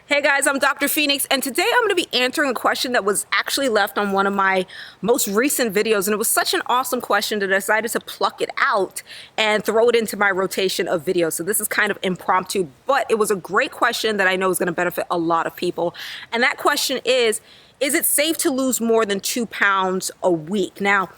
Hey guys, I'm Dr. Phoenix, and today I'm going to be answering a question that was actually left on one of my most recent videos, and it was such an awesome question that I decided to pluck it out and throw it into my rotation of videos. So this is kind of impromptu, but it was a great question that I know is going to benefit a lot of people. And that question is it safe to lose more than 2 pounds a week? Now,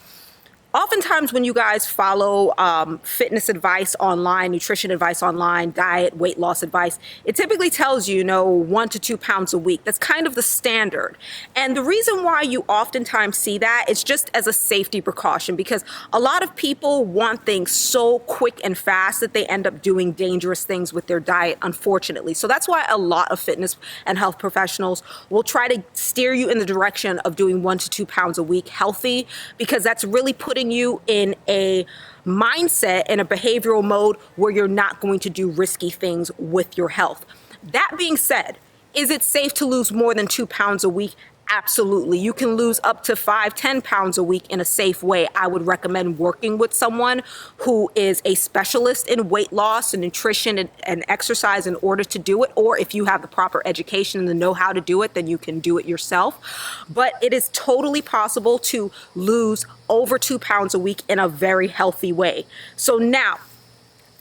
oftentimes when you guys follow fitness advice online, nutrition advice online, diet, weight loss advice, it typically tells you, 1 to 2 pounds a week. That's kind of the standard. And the reason why you oftentimes see that is just as a safety precaution, because a lot of people want things so quick and fast that they end up doing dangerous things with their diet, unfortunately. So that's why a lot of fitness and health professionals will try to steer you in the direction of doing 1 to 2 pounds a week healthy, because that's really putting you in a mindset and a behavioral mode where you're not going to do risky things with your health. That being said, is it safe to lose more than 2 pounds a week? Absolutely. You can lose up to 5-10 pounds a week in a safe way. I would recommend working with someone who is a specialist in weight loss and nutrition and exercise in order to do it. Or if you have the proper education and the know-how to do it, then you can do it yourself. But it is totally possible to lose over 2 pounds a week in a very healthy way. So now,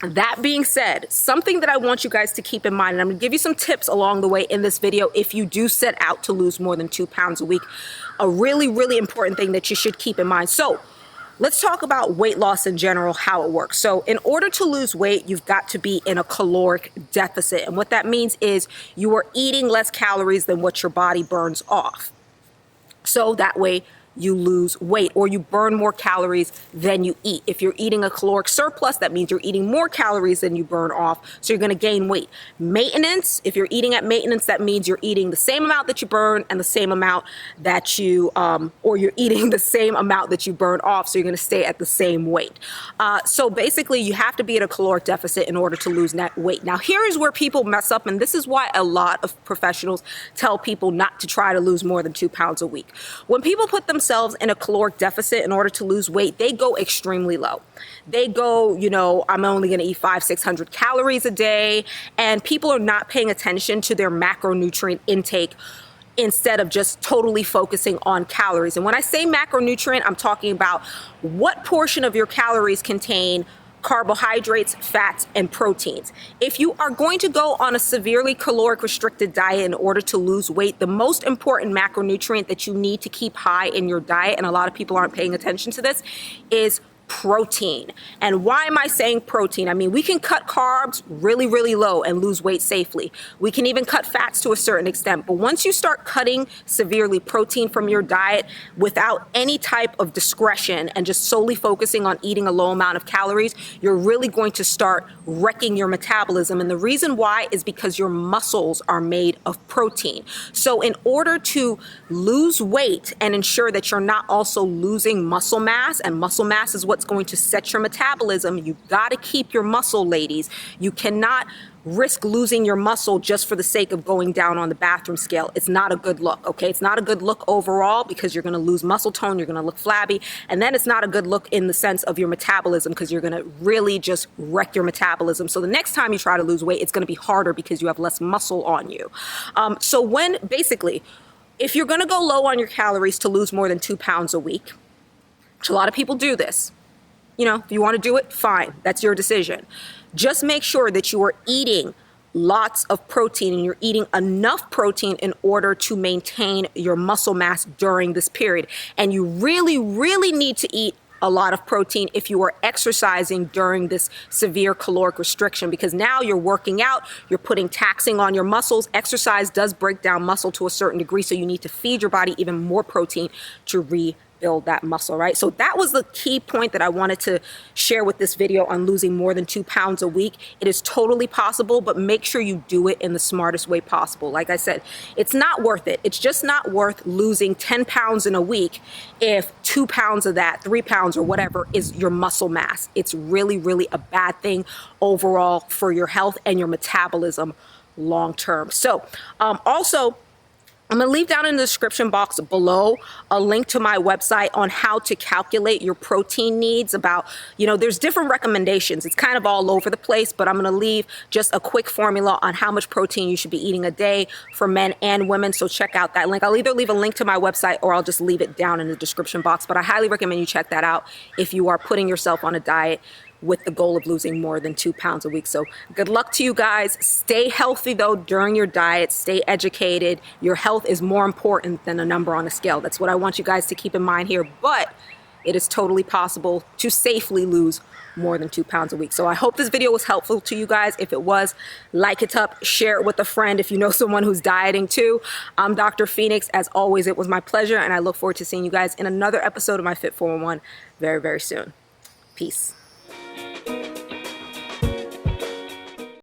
that being said, something that I want you guys to keep in mind, and I'm going to give you some tips along the way in this video if you do set out to lose more than 2 pounds a week, a really, really important thing that you should keep in mind. So let's talk about weight loss in general, how it works. So in order to lose weight, you've got to be in a caloric deficit. And what that means is you are eating less calories than what your body burns off. So that way, you lose weight, or you burn more calories than you eat. If you're eating a caloric surplus, that means you're eating more calories than you burn off, so you're going to gain weight. Maintenance, if you're eating at maintenance, that means you're eating the same amount that you burn and the same amount that you, or you're eating the same amount that you burn off, so you're going to stay at the same weight. So basically, you have to be at a caloric deficit in order to lose net weight. Now, here is where people mess up, and this is why a lot of professionals tell people not to try to lose more than 2 pounds a week. When people put themselves in a caloric deficit in order to lose weight, they go extremely low. They go, I'm only going to eat 500-600 calories a day, and people are not paying attention to their macronutrient intake instead of just totally focusing on calories. And when I say macronutrient, I'm talking about what portion of your calories contain carbohydrates, fats, and proteins. If you are going to go on a severely caloric restricted diet in order to lose weight, the most important macronutrient that you need to keep high in your diet, and a lot of people aren't paying attention to this, is protein. And why am I saying protein? I mean, we can cut carbs really, really low and lose weight safely. We can even cut fats to a certain extent. But once you start cutting severely protein from your diet without any type of discretion and just solely focusing on eating a low amount of calories, you're really going to start wrecking your metabolism. And the reason why is because your muscles are made of protein. So in order to lose weight and ensure that you're not also losing muscle mass, and muscle mass is what's going to set your metabolism, you got to keep your muscle, ladies. You cannot risk losing your muscle just for the sake of going down on the bathroom scale. It's not a good look, okay? It's not a good look overall, because you're going to lose muscle tone, you're going to look flabby, and then it's not a good look in the sense of your metabolism, because you're going to really just wreck your metabolism. So the next time you try to lose weight, it's going to be harder because you have less muscle on you. So when basically, if you're going to go low on your calories to lose more than 2 pounds a week, which a lot of people do this, if you want to do it, fine. That's your decision. Just make sure that you are eating lots of protein and you're eating enough protein in order to maintain your muscle mass during this period. And you really, really need to eat a lot of protein if you are exercising during this severe caloric restriction, because now you're working out, you're putting taxing on your muscles. Exercise does break down muscle to a certain degree, so you need to feed your body even more protein to build that muscle, right? So that was the key point that I wanted to share with this video on losing more than 2 pounds a week. It is totally possible, but make sure you do it in the smartest way possible. Like I said, it's not worth it. It's just not worth losing 10 pounds in a week if 2 pounds of that, 3 pounds or whatever is your muscle mass. It's really, really a bad thing overall for your health and your metabolism long term. So also, I'm going to leave down in the description box below a link to my website on how to calculate your protein needs. About, there's different recommendations. It's kind of all over the place, but I'm going to leave just a quick formula on how much protein you should be eating a day for men and women. So check out that link. I'll either leave a link to my website or I'll just leave it down in the description box. But I highly recommend you check that out if you are putting yourself on a diet with the goal of losing more than 2 pounds a week. So good luck to you guys. Stay healthy though during your diet. Stay educated. Your health is more important than a number on a scale. That's what I want you guys to keep in mind here. But it is totally possible to safely lose more than 2 pounds a week. So I hope this video was helpful to you guys. If it was, like it up, share it with a friend if you know someone who's dieting too. I'm Dr. Phoenyx. As always, it was my pleasure, and I look forward to seeing you guys in another episode of my Fit 411 very, very soon. Peace.